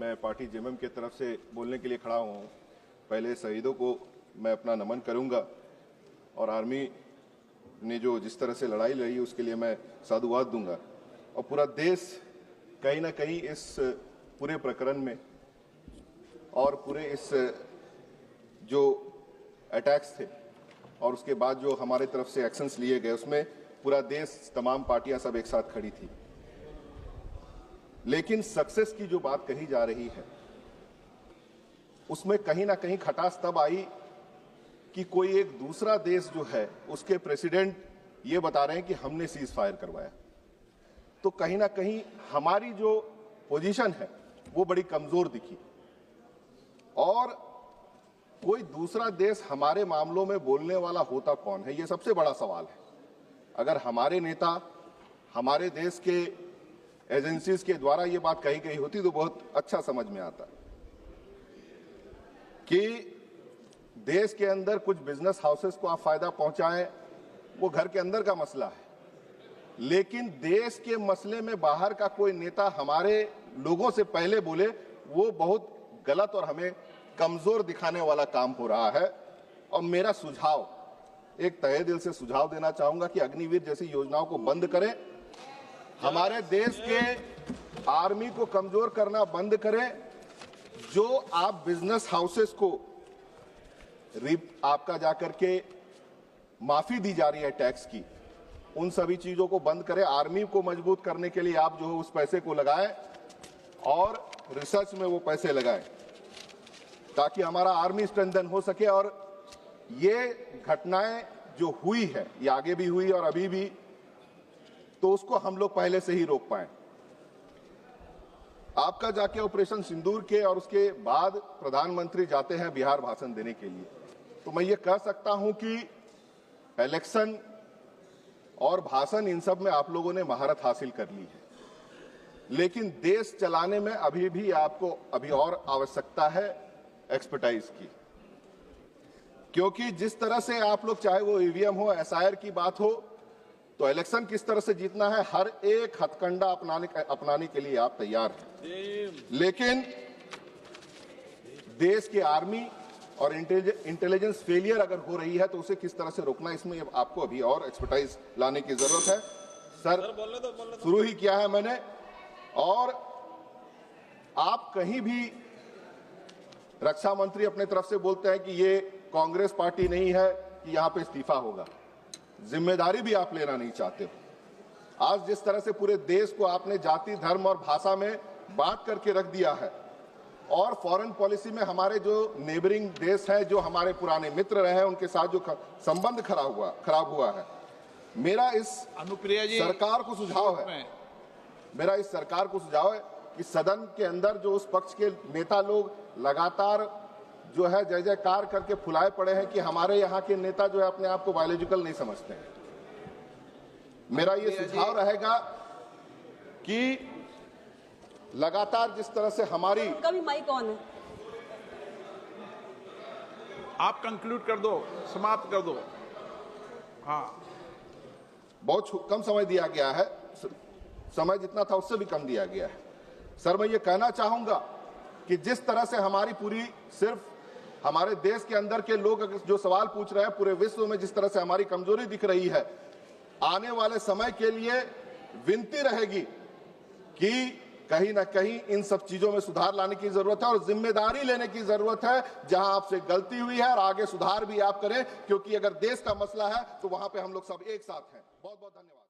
मैं party JMM की तरफ से बोलने के लिए खड़ा हूँ। पहले शहीदों को मैं अपना नमन करूँगा और आर्मी ने जो जिस तरह से लड़ाई लड़ी उसके लिए मैं साधुवाद दूंगा। और पूरा देश कहीं ना कहीं इस पूरे प्रकरण में और पूरे इस जो अटैक्स थे और उसके बाद जो हमारे तरफ से एक्शंस लिए गए उसमें पूरा देश, तमाम पार्टियां सब एक साथ खड़ी थी। लेकिन सक्सेस की जो बात कही जा रही है उसमें कहीं ना कहीं खटास तब आई कि कोई एक दूसरा देश जो है उसके प्रेसिडेंट ये बता रहे हैं कि हमने सीज फायर करवाया। तो कहीं ना कहीं हमारी जो पोजीशन है वो बड़ी कमजोर दिखी और कोई दूसरा देश हमारे मामलों में बोलने वाला होता कौन है, ये सबसे बड़ा सवाल है। अगर हमारे नेता, हमारे देश के एजेंसीज के द्वारा ये बात कही गई होती तो बहुत अच्छा समझ में आता कि देश के अंदर कुछ बिजनेस हाउसेस को आप फायदा पहुंचाएं, वो घर के अंदर का मसला है। लेकिन देश के मसले में बाहर का कोई नेता हमारे लोगों से पहले बोले, वो बहुत गलत और हमें कमजोर दिखाने वाला काम हो रहा है। और मेरा सुझाव, एक तहे दिल से सुझाव देना चाहूंगा कि अग्निवीर जैसी योजनाओं को बंद करें, हमारे देश के आर्मी को कमजोर करना बंद करें। जो आप बिजनेस हाउसेस को आपका जाकर के माफी दी जा रही है टैक्स की, उन सभी चीजों को बंद करें। आर्मी को मजबूत करने के लिए आप जो है उस पैसे को लगाएं और रिसर्च में वो पैसे लगाएं ताकि हमारा आर्मी स्ट्रेंथन हो सके। और ये घटनाएं जो हुई है, ये आगे भी हुई और अभी भी, तो उसको हम लोग पहले से ही रोक पाए। आपका जाके ऑपरेशन सिंदूर के और उसके बाद प्रधानमंत्री जाते हैं बिहार भाषण देने के लिए, तो मैं ये कह सकता हूं कि इलेक्शन और भाषण इन सब में आप लोगों ने महारत हासिल कर ली है, लेकिन देश चलाने में अभी भी आपको अभी और आवश्यकता है एक्सपर्टाइज की। क्योंकि जिस तरह से आप लोग, चाहे वो ईवीएम हो, एसआईआर की बात हो, तो इलेक्शन किस तरह से जीतना है, हर एक हथकंडा अपनाने के लिए आप तैयार हैं। लेकिन देश के आर्मी और इंटेलिजेंस फेलियर अगर हो रही है तो उसे किस तरह से रोकना, इसमें आपको अभी और एक्सपर्टाइज लाने की जरूरत है। सर, शुरू ही किया है मैंने। और आप कहीं भी, रक्षा मंत्री अपने तरफ से बोलते हैं कि ये कांग्रेस पार्टी नहीं है कि यहां पे इस्तीफा होगा। जिम्मेदारी भी आप लेना नहीं चाहते हो। आज जिस तरह से पूरे देश को आपने जाति, धर्म और भाषा में बांट करके रख दिया है और फॉरेन पॉलिसी में हमारे जो नेबरिंग देश हैं, जो हमारे पुराने मित्र रहे हैं, उनके साथ जो संबंध खराब हुआ है, मेरा इस अनुप्रिया जी सरकार को सुझाव है, मेरा इस सरकार को सुझाव है कि सदन के अंदर जो उस पक्ष के नेता लोग लगातार जो है जय जयकार करके फुलाए पड़े हैं कि हमारे यहाँ के नेता जो है अपने आप को बायोलॉजिकल नहीं समझते हैं, मेरा ये सुझाव रहेगा कि लगातार जिस तरह से हमारी, उनका भी माइक ऑन है, आप कंक्लूड कर दो, समाप्त कर दो। हाँ, बहुत कम समय दिया गया है, समय जितना था उससे भी कम दिया गया है। सर, मैं ये कहना चाहूंगा कि जिस तरह से हमारी पूरी, सिर्फ हमारे देश के अंदर के लोग जो सवाल पूछ रहे हैं, पूरे विश्व में जिस तरह से हमारी कमजोरी दिख रही है, आने वाले समय के लिए विनती रहेगी कि कहीं ना कहीं इन सब चीजों में सुधार लाने की जरूरत है और जिम्मेदारी लेने की जरूरत है। जहां आपसे गलती हुई है और आगे सुधार भी आप करें, क्योंकि अगर देश का मसला है तो वहां पे हम लोग सब एक साथ हैं। बहुत बहुत धन्यवाद।